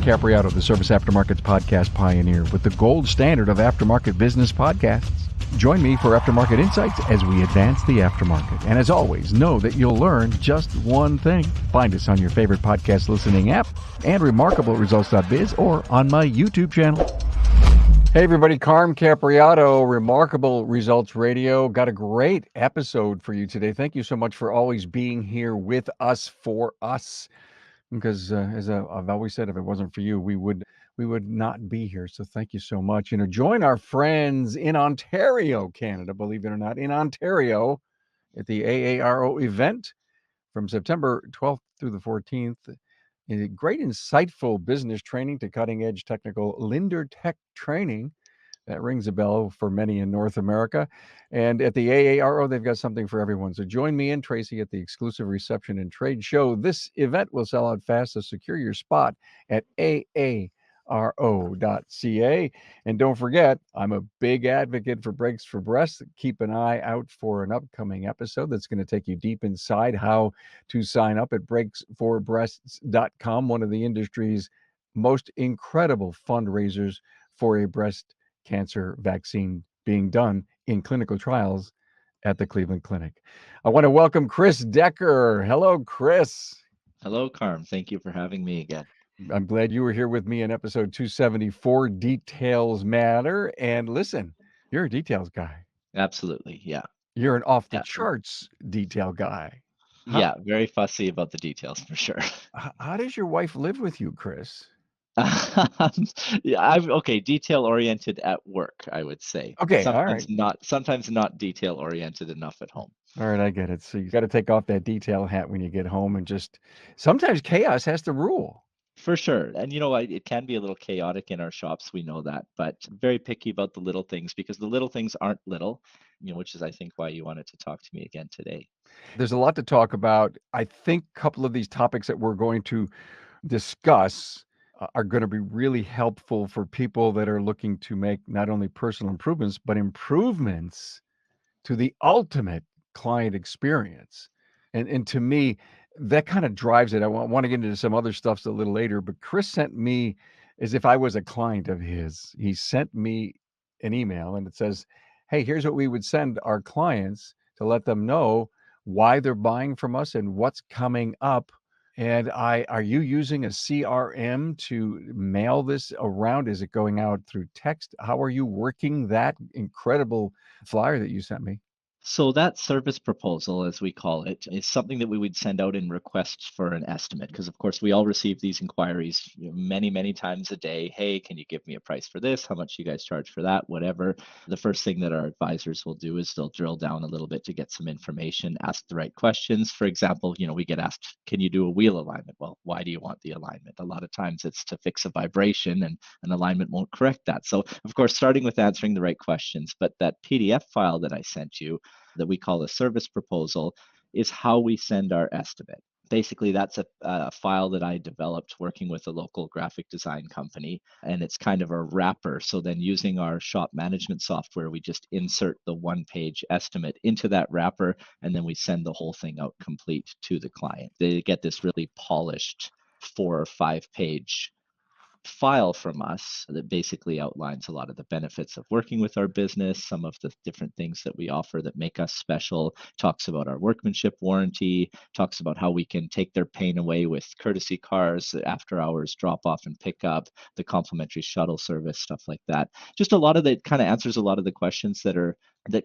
Capriato, the Service Aftermarkets podcast pioneer with the gold standard of aftermarket business podcasts. Join me for Aftermarket Insights as we advance the aftermarket. And as always, know that you'll learn just one thing. Find us on your favorite podcast listening app and remarkableresults.biz or on my YouTube channel. Hey everybody, Carm Capriato, Remarkable Results Radio. Got a great episode for you today. Thank you so much for always being here with us for us. Because as I've always said, if it wasn't for you, we would not be here. So thank you so much. Join our friends in Ontario, Canada, believe it or not, in Ontario at the AARO event from September 12th through the 14th. A great insightful business training to cutting edge technical Linder Tech training. That rings a bell for many in North America. And at the AARO, they've got something for everyone. So join me and Tracy at the exclusive reception and trade show. This event will sell out fast, so secure your spot at aaro.ca. And don't forget, I'm a big advocate for Brakes for Breasts. Keep an eye out for an upcoming episode that's going to take you deep inside how to sign up at brakesforbreasts.com, one of the industry's most incredible fundraisers for a breast cancer vaccine being done in clinical trials at the Cleveland Clinic. I want to welcome Chris Dekker. Hello, Chris. Hello, Carm. Thank you for having me again. I'm glad you were here with me in episode 274, Details Matter. And listen, you're a details guy. Absolutely, yeah. You're an off-the-charts detail guy. Yeah, very fussy about the details for sure. How does your wife live with you, Chris? Yeah, I'm okay. Detail oriented at work, I would say. Okay, all right. Sometimes not detail oriented enough at home. All right, I get it. So you got to take off that detail hat when you get home, and just sometimes chaos has to rule. For sure. And it can be a little chaotic in our shops. We know that, but very picky about the little things because the little things aren't little, which is, I think, why you wanted to talk to me again today. There's a lot to talk about. I think a couple of these topics that we're going to discuss are going to be really helpful for people that are looking to make not only personal improvements, but improvements to the ultimate client experience. And to me, that kind of drives it. I want to get into some other stuff a little later, but Chris sent me as if I was a client of his. He sent me an email and it says, hey, here's what we would send our clients to let them know why they're buying from us and what's coming up. And are you using a CRM to mail this around? Is it going out through text? How are you working that incredible flyer that you sent me? So that service proposal, as we call it, is something that we would send out in requests for an estimate. Because of course we all receive these inquiries many, many times a day. Hey, can you give me a price for this? How much you guys charge for that? Whatever. The first thing that our advisors will do is they'll drill down a little bit to get some information, ask the right questions. For example, we get asked, can you do a wheel alignment? Well, why do you want the alignment? A lot of times it's to fix a vibration and an alignment won't correct that. So of course, starting with answering the right questions, but that PDF file that I sent you that we call a service proposal is how we send our estimate. Basically, that's a file that I developed working with a local graphic design company, and it's kind of a wrapper. So then using our shop management software, we just insert the one-page estimate into that wrapper, and then we send the whole thing out complete to the client. They get this really polished 4 or 5 page file from us that basically outlines a lot of the benefits of working with our business, some of the different things that we offer that make us special, talks about our workmanship warranty, talks about how we can take their pain away with courtesy cars, after hours drop off and pick up, the complimentary shuttle service, stuff like that. Just a lot of that kind of answers a lot of the questions that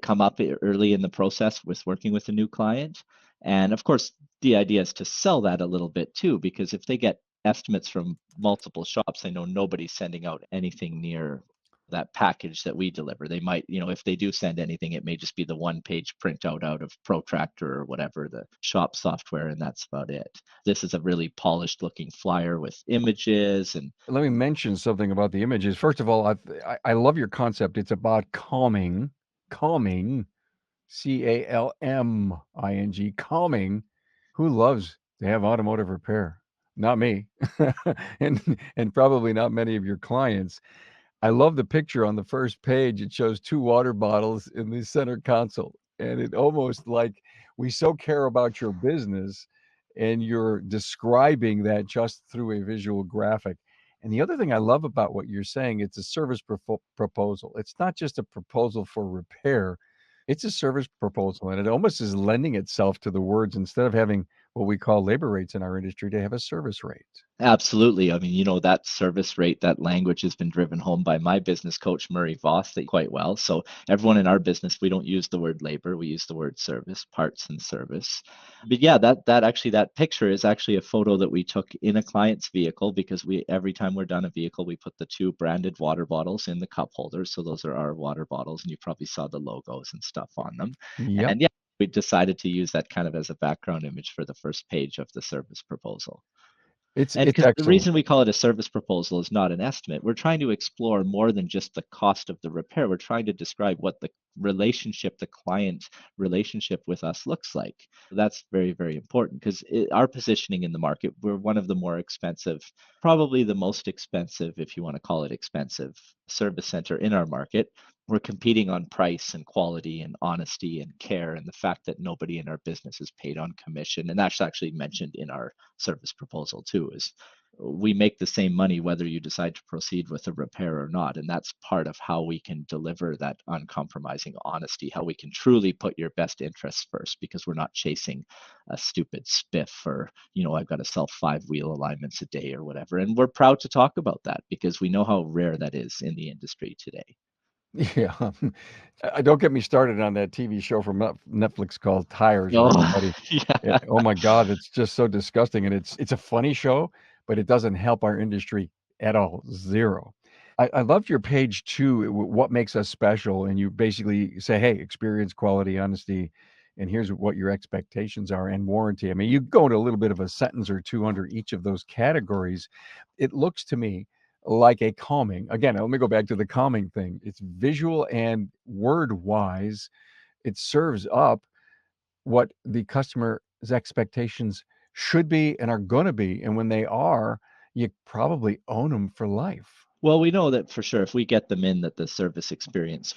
come up early in the process with working with a new client. And of course, the idea is to sell that a little bit too, because if they get estimates from multiple shops, I know nobody's sending out anything near that package that we deliver. They might, if they do send anything, it may just be the one-page printout out of Protractor or whatever, the shop software, and that's about it. This is a really polished looking flyer with images. And let me mention something about the images. First of all, I love your concept. It's about calming, CALMing, calming. Who loves to have automotive repair? Not me, and probably not many of your clients. I love the picture on the first page. It shows 2 water bottles in the center console, and it almost like we so care about your business, and you're describing that just through a visual graphic. And the other thing I love about what you're saying, it's a service proposal. It's not just a proposal for repair, it's a service proposal. And it almost is lending itself to the words, instead of having what we call labor rates in our industry, to have a service rate. Absolutely. I mean, that service rate, that language has been driven home by my business coach, Murray Voss, that quite well. So everyone in our business, we don't use the word labor, we use the word service, parts and service. But yeah, that picture is actually a photo that we took in a client's vehicle, because every time we're done a vehicle, we put the two branded water bottles in the cup holders. So those are our water bottles, and you probably saw the logos and stuff on them. Yep. And yeah, we decided to use that kind of as a background image for the first page of the service proposal. And It's because the excellent. reason we call it a service proposal is not an estimate. We're trying to explore more than just the cost of the repair. We're trying to describe what the client relationship with us looks like. That's very, very important, because our positioning in the market, we're one of the more expensive, probably the most expensive, if you want to call it expensive, service center in our market. We're competing on price and quality and honesty and care, and the fact that nobody in our business is paid on commission. And that's actually mentioned in our service proposal too, is we make the same money whether you decide to proceed with a repair or not. And that's part of how we can deliver that uncompromising honesty, how we can truly put your best interests first, because we're not chasing a stupid spiff, or I've got to sell 5 wheel alignments a day or whatever. And we're proud to talk about that, because we know how rare that is in the industry today. Yeah. Don't get me started on that TV show from Netflix called Tires, where Oh, everybody, yeah. oh my God, it's just so disgusting. And it's a funny show, but it doesn't help our industry at all. Zero. I loved your page too, what makes us special. And you basically say, hey, experience, quality, honesty, and here's what your expectations are, and warranty. I mean, you go into a little bit of a sentence or two under each of those categories. It looks to me like a calming. Again, let me go back to the calming thing. It's visual and word wise. It serves up what the customer's expectations should be and are going to be. And when they are, you probably own them for life. Well, we know that for sure if we get them in, that the service experience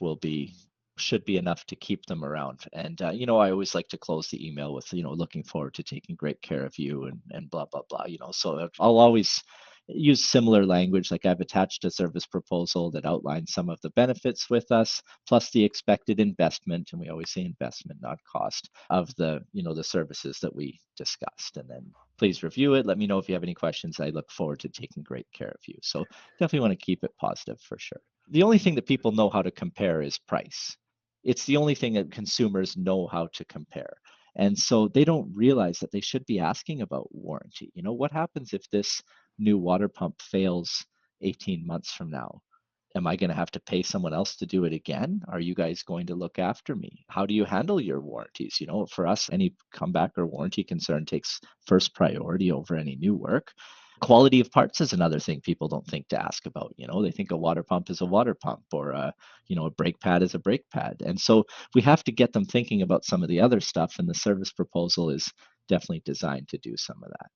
should be enough to keep them around. And I always like to close the email with, looking forward to taking great care of you, and blah blah blah. So I'll always use similar language. Like, I've attached a service proposal that outlines some of the benefits with us, plus the expected investment, and we always say investment, not cost, of the services that we discussed. And then please review it. Let me know if you have any questions. I look forward to taking great care of you. So definitely want to keep it positive for sure. The only thing that people know how to compare is price. It's the only thing that consumers know how to compare. And so they don't realize that they should be asking about warranty. What happens if this new water pump fails 18 months from now? Am I going to have to pay someone else to do it again? Are you guys going to look after me? How do you handle your warranties? For us, any comeback or warranty concern takes first priority over any new work. Quality of parts is another thing people don't think to ask about. They think a water pump is a water pump, or a brake pad is a brake pad. And so we have to get them thinking about some of the other stuff, and the service proposal is definitely designed to do some of that.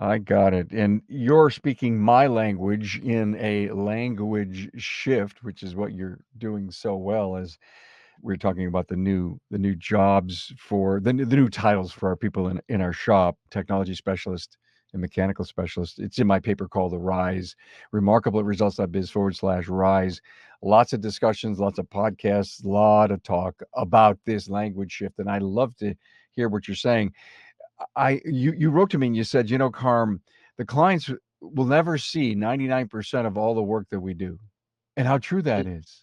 I got it. And you're speaking my language in a language shift, which is what you're doing so well, as we're talking about the new jobs for the new titles for our people in our shop, technology specialist and mechanical specialist. It's in my paper called The Rise, remarkable results.biz/rise. Lots of discussions, lots of podcasts, a lot of talk about this language shift. And I love to hear what you're saying. You wrote to me and you said, Carm, the clients will never see 99% of all the work that we do. And how true that is.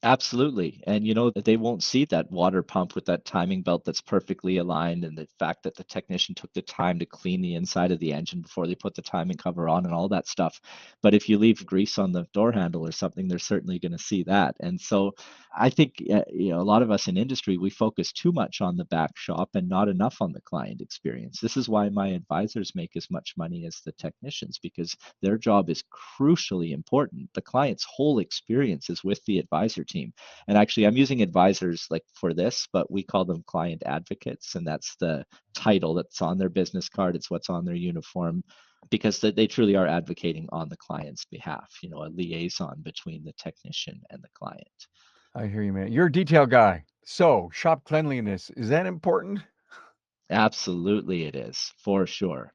Absolutely. And they won't see that water pump with that timing belt that's perfectly aligned, and the fact that the technician took the time to clean the inside of the engine before they put the timing cover on and all that stuff. But if you leave grease on the door handle or something, they're certainly going to see that. And so I think a lot of us in industry, we focus too much on the back shop and not enough on the client experience. This is why my advisors make as much money as the technicians, because their job is crucially important. The client's whole experience is with the advisor team. And actually, I'm using advisors like for this, but we call them client advocates. And that's the title that's on their business card. It's what's on their uniform, because they truly are advocating on the client's behalf, a liaison between the technician and the client. I hear you, man. You're a detail guy. So, shop cleanliness, is that important? Absolutely, it is, for sure.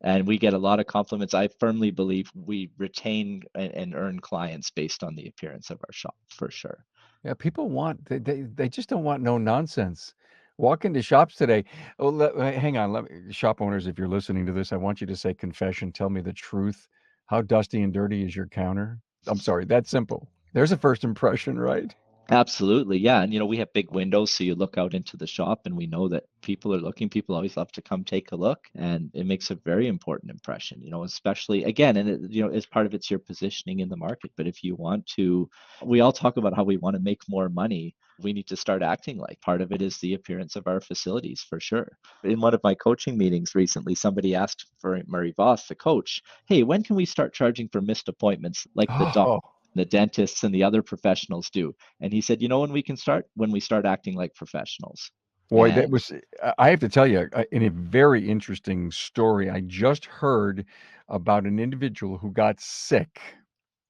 And we get a lot of compliments. I firmly believe we retain and earn clients based on the appearance of our shop, for sure. Yeah, people want they just don't want no nonsense. Walk into shops today. Oh, hang on. Shop owners, if you're listening to this, I want you to say confession. Tell me the truth. How dusty and dirty is your counter? I'm sorry, that's simple. There's a first impression, right? Absolutely. Yeah. And we have big windows, so you look out into the shop and we know that people are looking. People always love to come take a look, and it makes a very important impression, especially again, and as part of it's your positioning in the market. But if you want to, we all talk about how we want to make more money. We need to start acting like part of it is the appearance of our facilities, for sure. In one of my coaching meetings recently, somebody asked for Murray Voss, the coach, hey, when can we start charging for missed appointments like the doctor, Oh, the dentists, and the other professionals do? And he said, when we can start? When we start acting like professionals. boy, that And was I have to tell you, in a very interesting story, I just heard about an individual who got sick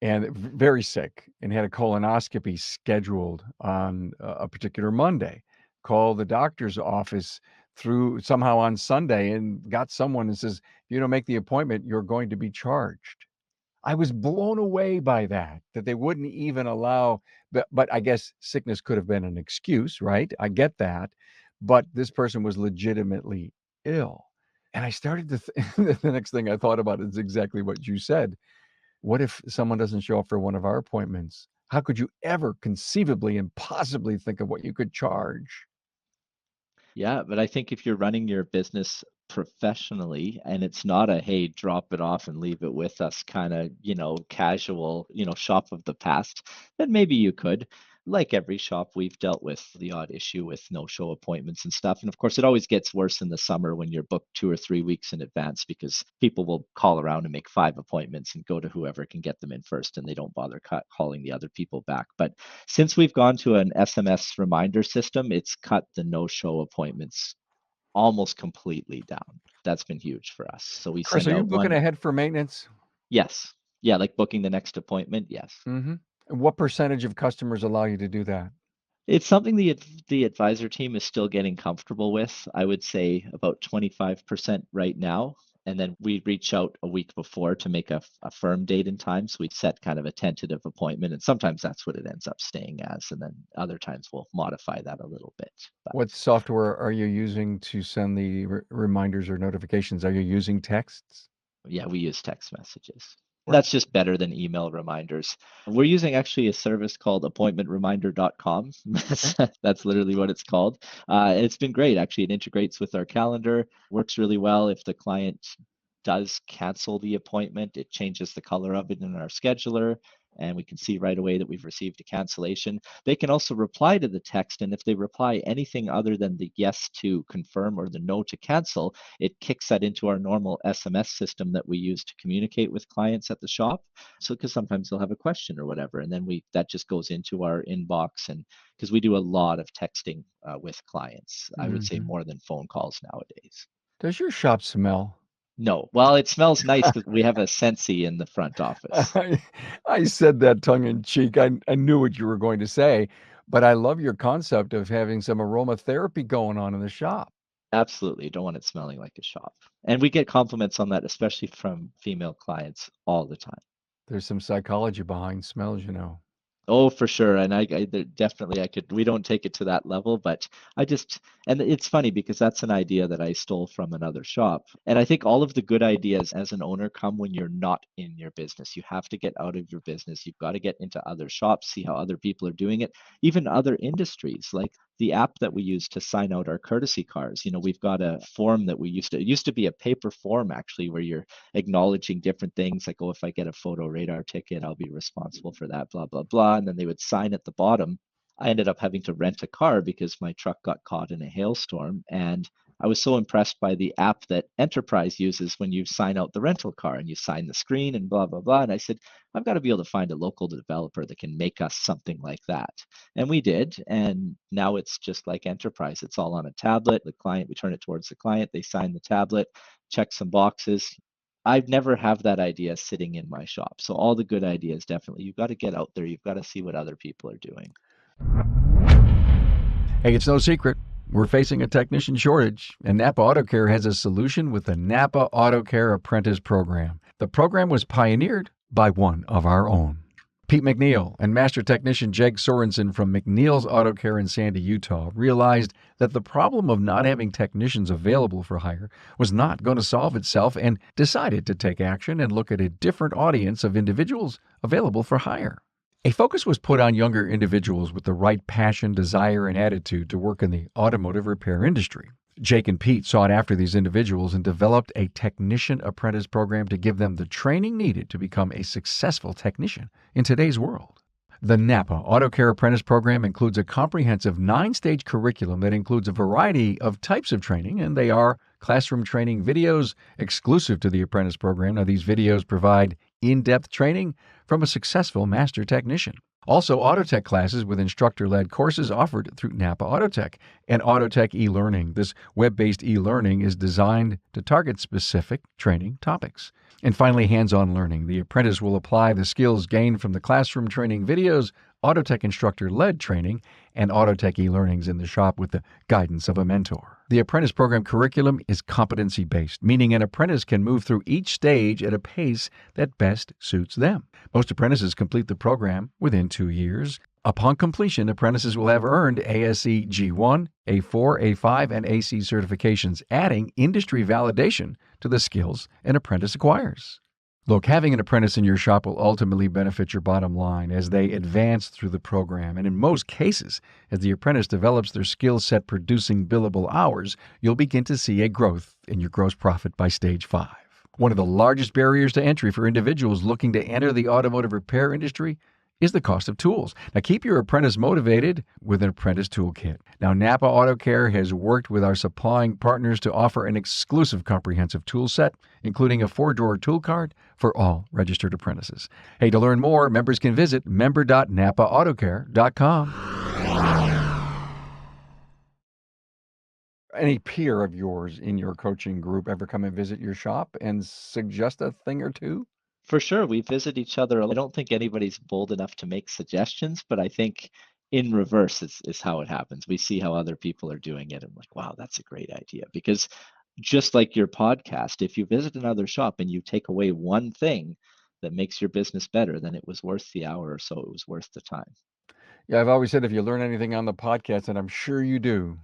and very sick and had a colonoscopy scheduled on a particular Monday. Called the doctor's office through somehow on Sunday and got someone and says, if you don't make the appointment, you're going to be charged. I was blown away by that they wouldn't even allow, but I guess sickness could have been an excuse, right? I get that. But this person was legitimately ill. And I started to the next thing I thought about is exactly what you said. What if someone doesn't show up for one of our appointments? How could you ever conceivably and possibly think of what you could charge? yeah, but I think if you're running your business professionally and it's not a, hey, drop it off and leave it with us kind of, casual, shop of the past, then maybe you could. Like every shop, we've dealt with the odd issue with no-show appointments and stuff. And of course, it always gets worse in the summer when you're booked 2 or 3 weeks in advance because people will call around and make 5 appointments and go to whoever can get them in first, and they don't bother calling the other people back. But since we've gone to an SMS reminder system, it's cut the no-show appointments almost completely down. That's been huge for us. So we Chris, send are you out booking one. ahead for maintenance? Yes. Yeah, like booking the next appointment. Yes. Mhm. And what percentage of customers allow you to do that? It's something the advisor team is still getting comfortable with. I would say about 25% right now. And then we reach out a week before to make a firm date and time. So we set kind of a tentative appointment. And sometimes that's what it ends up staying as. And then other times we'll modify that a little bit. But What software are you using to send the reminders or notifications? Are you using texts? yeah, we use text messages. What? That's just better than email reminders. We're using actually a service called appointmentreminder.com. Okay. That's literally what it's called. It's been great, actually. It integrates with our calendar, works really well. If the client does cancel the appointment, it changes the color of it in our scheduler, and we can see right away that we've received a cancellation. They can also reply to the text, and if they reply anything other than the yes to confirm or the no to cancel, it kicks that into our normal SMS system that we use to communicate with clients at the shop. So, because sometimes they'll have a question or whatever, and then that just goes into our inbox, and because we do a lot of texting with clients, I would say Mhm. more than phone calls nowadays. Does your shop smell? No, well, it smells nice because we have a Sensi in the front office. I I said that tongue in cheek. I knew what you were going to say, but I love your concept of having some aromatherapy going on in the shop. Absolutely, don't want it smelling like a shop. And we get compliments on that, especially from female clients all the time. There's some psychology behind smells, you know. Oh, for sure. And definitely I could, we don't take it to that level, but I just, and it's funny because that's an idea that I stole from another shop. And I think all of the good ideas as an owner come when you're not in your business. You have to get out of your business. You've got to get into other shops, see how other people are doing it, even other industries. Like the app that we use to sign out our courtesy cars. We've got a form that it used to be a paper form actually, where you're acknowledging different things like, oh, if I get a photo radar ticket, I'll be responsible for that, blah, blah, blah. And then they would sign at the bottom. I ended up having to rent a car because my truck got caught in a hailstorm. And I was so impressed by the app that Enterprise uses when you sign out the rental car and you sign the screen and blah, blah, blah. And I said, I've got to be able to find a local developer that can make us something like that. And we did. And now it's just like Enterprise. It's all on a tablet. The client, we turn it towards the client, they sign the tablet, check some boxes. I've never have that idea sitting in my shop. So all the good ideas, definitely, you've got to get out there. You've got to see what other people are doing. Hey, it's no secret. We're facing a technician shortage, and NAPA Auto Care has a solution with the NAPA Auto Care Apprentice Program. The program was pioneered by one of our own. Pete McNeil and Master Technician Jake Sorensen from McNeil's Auto Care in Sandy, Utah, realized that the problem of not having technicians available for hire was not going to solve itself and decided to take action and look at a different audience of individuals available for hire. A focus was put on younger individuals with the right passion, desire, and attitude to work in the automotive repair industry. Jake and Pete sought after these individuals and developed a technician apprentice program to give them the training needed to become a successful technician in today's world. The NAPA Auto Care Apprentice Program includes a comprehensive 9-stage curriculum that includes a variety of types of training, and they are classroom training videos exclusive to the apprentice program. Now, these videos provide in-depth training from a successful master technician. Also, Autotech classes with instructor-led courses offered through NAPA Autotech and Autotech e-learning. This web-based e-learning is designed to target specific training topics. And finally, hands-on learning. The apprentice will apply the skills gained from the classroom training videos, Autotech instructor-led training, and Autotech e-learnings in the shop with the guidance of a mentor. The apprentice program curriculum is competency-based, meaning an apprentice can move through each stage at a pace that best suits them. Most apprentices complete the program within 2 years. Upon completion, apprentices will have earned ASE G1, A4, A5, and AC certifications, adding industry validation to the skills an apprentice acquires. Look, having an apprentice in your shop will ultimately benefit your bottom line as they advance through the program. And in most cases, as the apprentice develops their skill set producing billable hours, you'll begin to see a growth in your gross profit by stage 5. One of the largest barriers to entry for individuals looking to enter the automotive repair industry is the cost of tools. Now, keep your apprentice motivated with an apprentice toolkit. Now, NAPA Auto Care has worked with our supplying partners to offer an exclusive comprehensive tool set, including a 4-drawer tool cart for all registered apprentices. Hey, to learn more, members can visit member.napaautocare.com. Any peer of yours in your coaching group ever come and visit your shop and suggest a thing or two? For sure, we visit each other. I don't think anybody's bold enough to make suggestions, but I think in reverse is how it happens. We see how other people are doing it and like, wow, that's a great idea. Because just like your podcast, if you visit another shop and you take away one thing that makes your business better, then it was worth the hour or so it was worth the time. Yeah, I've always said if you learn anything on the podcast, and I'm sure you do,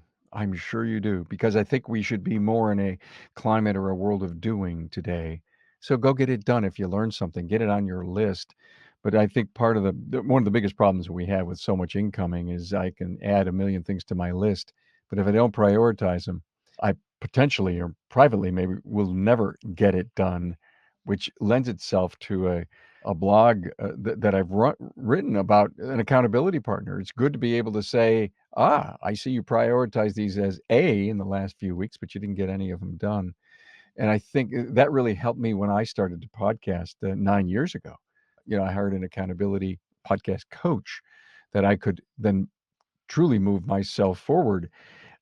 because I think we should be more in a climate or a world of doing today. So go get it done. If you learn something, get it on your list. But I think part of one of the biggest problems we have with so much incoming is I can add a million things to my list, but if I don't prioritize them, I potentially or privately maybe will never get it done, which lends itself to a blog that I've written about an accountability partner. It's good to be able to say, I see you prioritize these as A in the last few weeks, but you didn't get any of them done. And I think that really helped me when I started to podcast 9 years ago. I hired an accountability podcast coach that I could then truly move myself forward.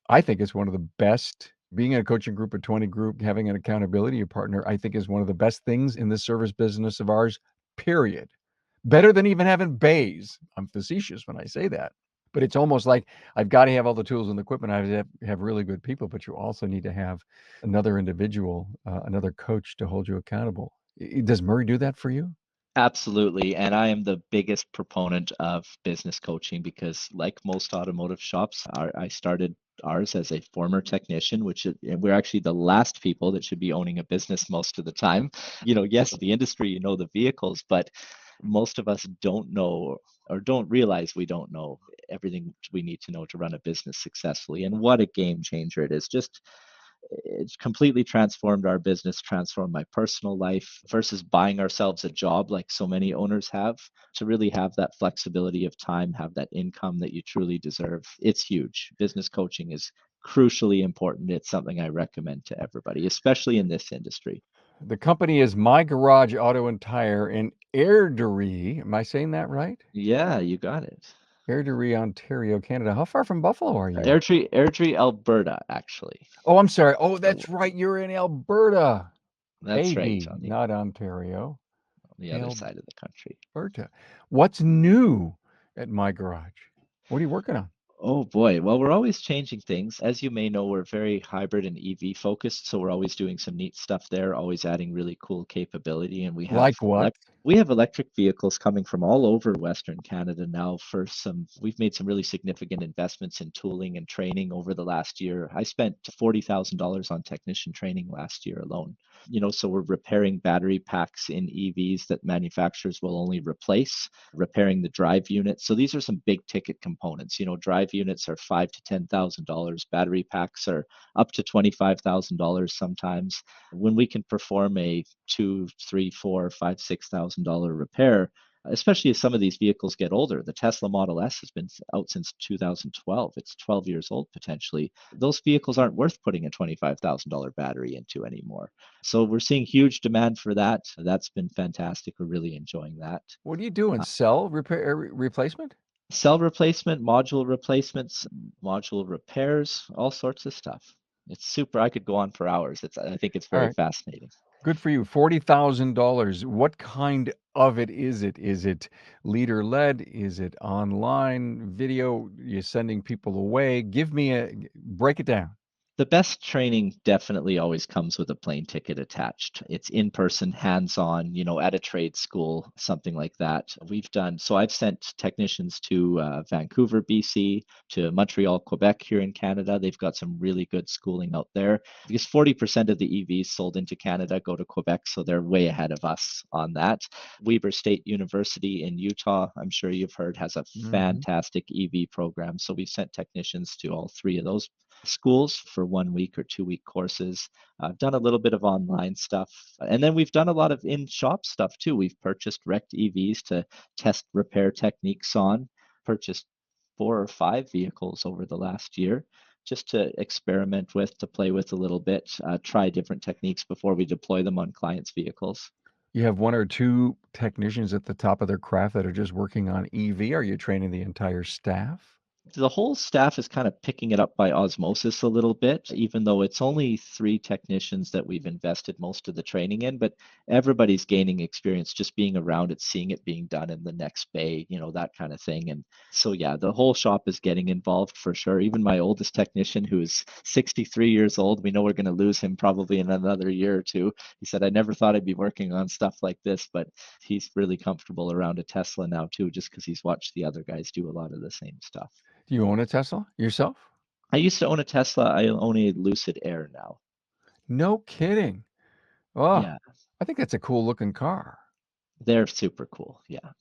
I think it's one of the best. Being in a coaching group, a 20 group, having an accountability partner, I think is one of the best things in this service business of ours, period. Better than even having bays. I'm facetious when I say that. But it's almost like I've got to have all the tools and the equipment. I have to have really good people, but you also need to have another individual, another coach to hold you accountable. Does Murray do that for you? Absolutely. And I am the biggest proponent of business coaching because, like most automotive shops, I started ours as a former technician, we're actually the last people that should be owning a business most of the time. Yes, the industry, the vehicles, but most of us don't know or don't realize we don't know everything we need to know to run a business successfully. And what a game changer it is. It's completely transformed our business, transformed my personal life versus buying ourselves a job like so many owners have. To really have that flexibility of time, have that income that you truly deserve. It's huge. Business coaching is crucially important. It's something I recommend to everybody, especially in this industry. The company is My Garage Auto and Tire in Airdrie. Am I saying that right? Yeah, you got it. Airdrie, Ontario, Canada. How far from Buffalo are you? Airdrie, Alberta, actually. Oh, I'm sorry. Oh, that's right. You're in Alberta. That's right, AD, not Ontario. on the other side of the country. Alberta. What's new at My Garage? What are you working on? Oh boy. Well, we're always changing things. As you may know, we're very hybrid and EV focused, so we're always doing some neat stuff there, always adding really cool capability. And Like what? we have electric vehicles coming from all over Western Canada now for some, we've made some really significant investments in tooling and training over the last year. I spent $40,000 on technician training last year alone. So we're repairing battery packs in EVs that manufacturers will only replace, repairing the drive unit. So these are some big ticket components. Drive units are five to $10,000. Battery packs are up to $25,000 sometimes. When we can perform a two, three, four, five, $6,000 repair, especially as some of these vehicles get older. The Tesla Model S has been out since 2012. It's 12 years old potentially. Those vehicles aren't worth putting a $25,000 battery into anymore. So we're seeing huge demand for that. That's been fantastic. We're really enjoying that. What are you doing? Cell repair replacement? Cell replacement, module replacements, module repairs, all sorts of stuff. It's super. I could go on for hours. I think it's All very right. fascinating. Good for you. $40,000. What kind of it is it? Is it leader led? Is it online video? You're sending people away? Break it down. The best training definitely always comes with a plane ticket attached. It's in person, hands on, at a trade school, something like that. So I've sent technicians to Vancouver, BC, to Montreal, Quebec here in Canada. They've got some really good schooling out there because 40% of the EVs sold into Canada go to Quebec, so they're way ahead of us on that. Weber State University in Utah, I'm sure you've heard, has a Hmm. fantastic EV program. So we've sent technicians to all three of those schools for 1 week or 2 week courses. I've done a little bit of online stuff. And then we've done a lot of in shop stuff too. We've purchased wrecked EVs to test repair techniques on, purchased 4 or 5 vehicles over the last year just to experiment with, to play with a little bit, try different techniques before we deploy them on clients' vehicles. You have one or two technicians at the top of their craft that are just working on EV. Are you training the entire staff? The whole staff is kind of picking it up by osmosis a little bit, even though it's only 3 technicians that we've invested most of the training in, but everybody's gaining experience just being around it, seeing it being done in the next bay, that kind of thing. And so, yeah, the whole shop is getting involved for sure. Even my oldest technician, who is 63 years old, we know we're going to lose him probably in another year or two. He said, I never thought I'd be working on stuff like this, but he's really comfortable around a Tesla now too, just because he's watched the other guys do a lot of the same stuff. Do you own a Tesla yourself? I used to own a Tesla. I own a Lucid Air now. No kidding. Oh, Yeah, I think that's a cool looking car. they're super cool. Yeah.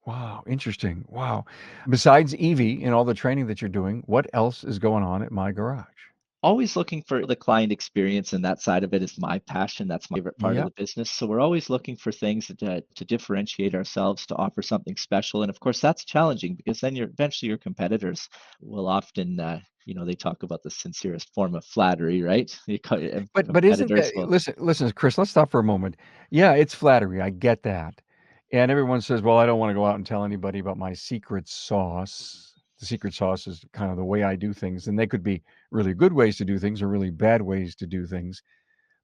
Wow, interesting. Wow. Besides EV and all the training that you're doing, what else is going on at my garage? Always looking for the client experience, and that side of it is my passion. That's my favorite part of the Yep. business. So we're always looking for things to differentiate ourselves, to offer something special. And of course, that's challenging because then eventually your competitors will often, they talk about the sincerest form of flattery, right? But isn't Competitors that will. listen, Chris, let's stop for a moment. Yeah, it's flattery. I get that. And everyone says, "Well, I don't want to go out and tell anybody about my secret sauce." The secret sauce is kind of the way I do things, and they could be really good ways to do things or really bad ways to do things.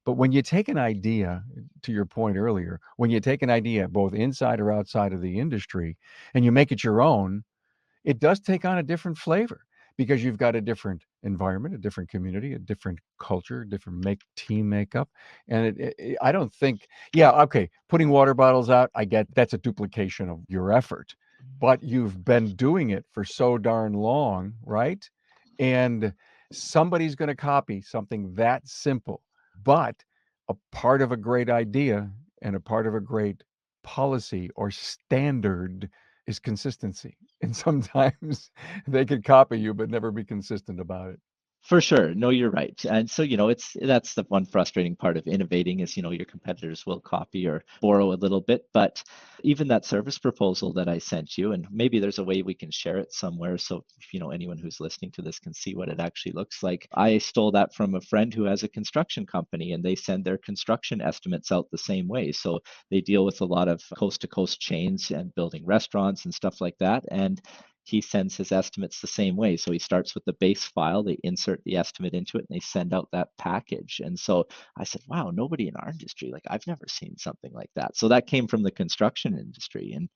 But when you take an idea, to your point earlier, when you take an idea both inside or outside of the industry and you make it your own, it does take on a different flavor because you've got a different environment, a different community, a different culture, different team makeup. And I don't think, yeah, okay, putting water bottles out, I get that's a duplication of your effort, but you've been doing it for so darn long, right? And somebody's going to copy something that simple, but a part of a great idea and a part of a great policy or standard is consistency. And sometimes they could copy you but never be consistent about it. For sure. No, you're right. And so, that's the one frustrating part of innovating is, your competitors will copy or borrow a little bit. But even that service proposal that I sent you, and maybe there's a way we can share it somewhere. So, anyone who's listening to this can see what it actually looks like. I stole that from a friend who has a construction company and they send their construction estimates out the same way. So they deal with a lot of coast to coast chains and building restaurants and stuff like that. And he sends his estimates the same way. So he starts with the base file, they insert the estimate into it, and they send out that package. And so I said, wow, nobody in our industry, like I've never seen something like that. So that came from the construction industry. And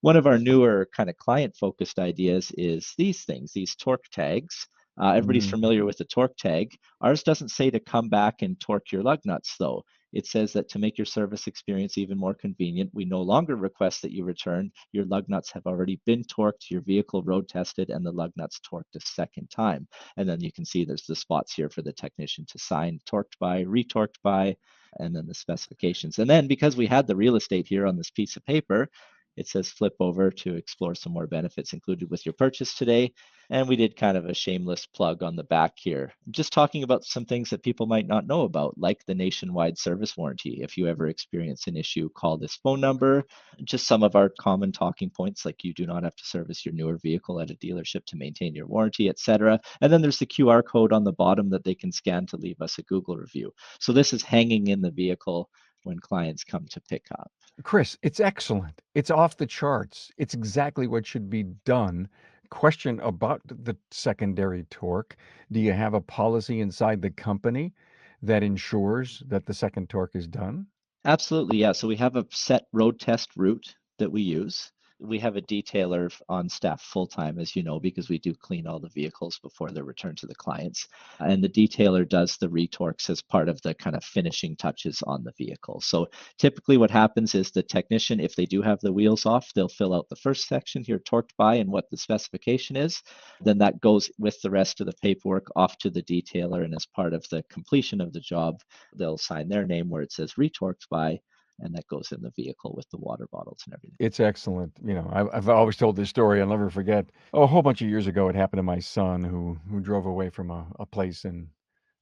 One of our newer kind of client-focused ideas is these things, these torque tags. Everybody's Mm. familiar with the torque tag. Ours doesn't say to come back and torque your lug nuts, though. It says that to make your service experience even more convenient, we no longer request that you return. Your lug nuts have already been torqued, your vehicle road tested, and the lug nuts torqued a second time. And then you can see there's the spots here for the technician to sign torqued by, retorqued by, and then the specifications. And then because we had the real estate here on this piece of paper, it says flip over to explore some more benefits included with your purchase today. And we did kind of a shameless plug on the back here, just talking about some things that people might not know about, like the nationwide service warranty. If you ever experience an issue, call this phone number. Just some of our common talking points, like you do not have to service your newer vehicle at a dealership to maintain your warranty, etc. And then there's the QR code on the bottom that they can scan to leave us a Google review. So this is hanging in the vehicle when clients come to pick up. Chris, it's excellent. It's off the charts. It's exactly what should be done. Question about the secondary torque. Do you have a policy inside the company that ensures that the second torque is done? Absolutely, yeah. So we have a set road test route that we use. We have a detailer on staff full time, as you know, because we do clean all the vehicles before they're returned to the clients. And the detailer does the retorques as part of the kind of finishing touches on the vehicle. So typically what happens is the technician, if they do have the wheels off, they'll fill out the first section here, torqued by, and what the specification is. Then that goes with the rest of the paperwork off to the detailer. And as part of the completion of the job, they'll sign their name where it says retorqued by, and that goes in the vehicle with the water bottles and everything. It's excellent. I've always told this story. I'll never forget. Oh, a whole bunch of years ago, it happened to my son who drove away from a place, and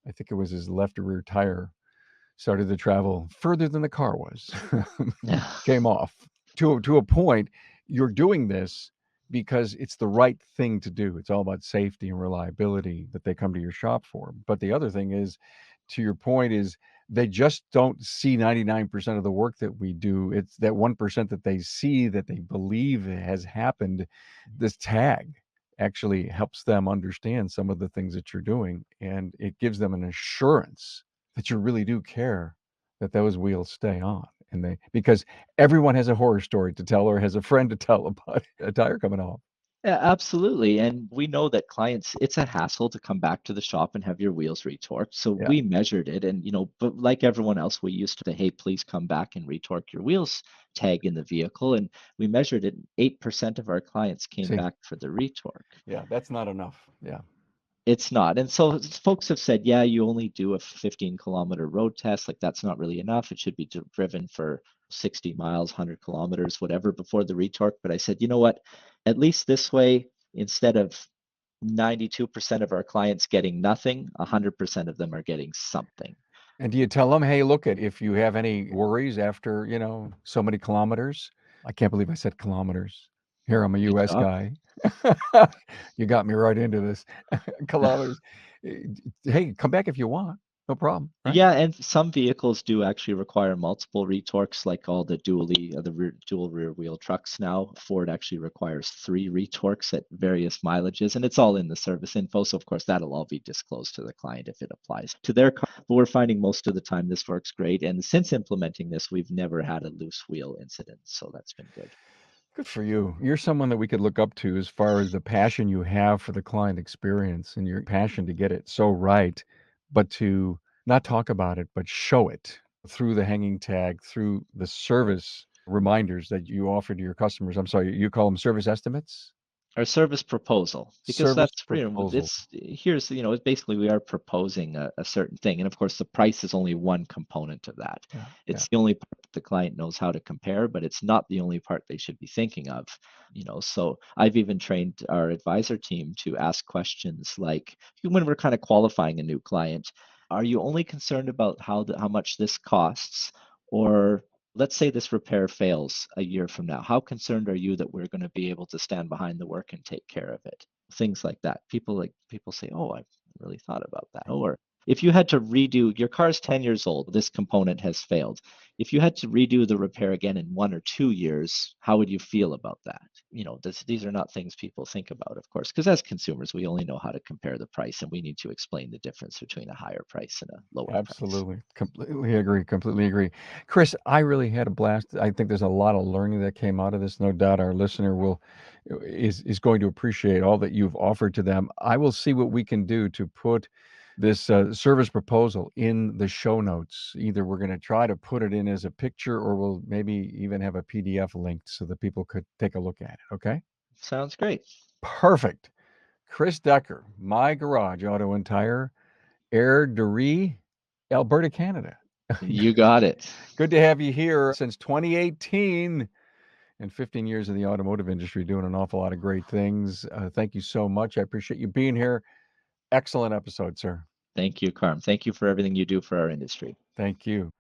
I think it was his left rear tire started to travel further than the car was. Yeah. Came off. To a point, you're doing this because it's the right thing to do. It's all about safety and reliability that they come to your shop for. But the other thing is, to your point, is they just don't see 99% of the work that we do. It's that 1% that they see that they believe has happened. This tag actually helps them understand some of the things that you're doing, and it gives them an assurance that you really do care that those wheels stay on. And because everyone has a horror story to tell or has a friend to tell about a tire coming off. Yeah, absolutely. And we know that clients, it's a hassle to come back to the shop and have your wheels retorqued. So Yeah. we measured it. And, but like everyone else, we used to, hey, please come back and retorque your wheels tag in the vehicle. And we measured it. 8% of our clients came See, back for the retorque. yeah, that's not enough. Yeah. It's not. And so folks have said, yeah, you only do a 15-kilometer road test. Like that's not really enough. It should be driven for 60 miles, 100 kilometers, whatever, before the retorque. But I said, you know what? At least this way, instead of 92% of our clients getting nothing, 100% of them are getting something. And do you tell them, hey, look, if you have any worries after, so many kilometers? I can't believe I said kilometers. Here, I'm a Good US job. guy. You got me right into this. Kilometers. Hey, come back if you want. No problem, right? Yeah, and some vehicles do actually require multiple retorques, like all the dual rear wheel trucks now. Ford actually requires 3 retorques at various mileages, and it's all in the service info. So of course that'll all be disclosed to the client if it applies to their car. But we're finding most of the time this works great, and since implementing this, we've never had a loose wheel incident, so that's been good. Good for you. You're someone that we could look up to as far as the passion you have for the client experience and your passion to get it so right, but to not talk about it, but show it through the hanging tag, through the service reminders that you offer to your customers. I'm sorry, you call them service estimates? Our service proposal, because Service that's proposal. it's here's it's basically we are proposing a certain thing, and of course the price is only one component of that. Yeah, yeah. It's the only part that the client knows how to compare, but it's not the only part they should be thinking of. So I've even trained our advisor team to ask questions like, when we're kind of qualifying a new client, are you only concerned about how much this costs, or let's say this repair fails a year from now. How concerned are you that we're going to be able to stand behind the work and take care of it? Things like that. People say, "Oh, I haven't really thought about that." Or if you had to redo your car's 10 years old, this component has failed. If you had to redo the repair again in 1 or 2 years, how would you feel about that? These are not things people think about, of course, because as consumers, we only know how to compare the price, and we need to explain the difference between a higher price and a lower price. Absolutely. Completely agree. Completely agree. Chris, I really had a blast. I think there's a lot of learning that came out of this. No doubt our listener is going to appreciate all that you've offered to them. I will see what we can do to put this service proposal in the show notes. Either we're going to try to put it in as a picture, or we'll maybe even have a PDF linked so that people could take a look at it. Okay? Sounds great. Perfect. Chris Dekker, My Garage Auto and Tire, Airdrie, Alberta, Canada. You got it. Good to have you here since 2018 and 15 years in the automotive industry, doing an awful lot of great things. Thank you so much. I appreciate you being here. Excellent episode, sir. Thank you, Carm. Thank you for everything you do for our industry. Thank you.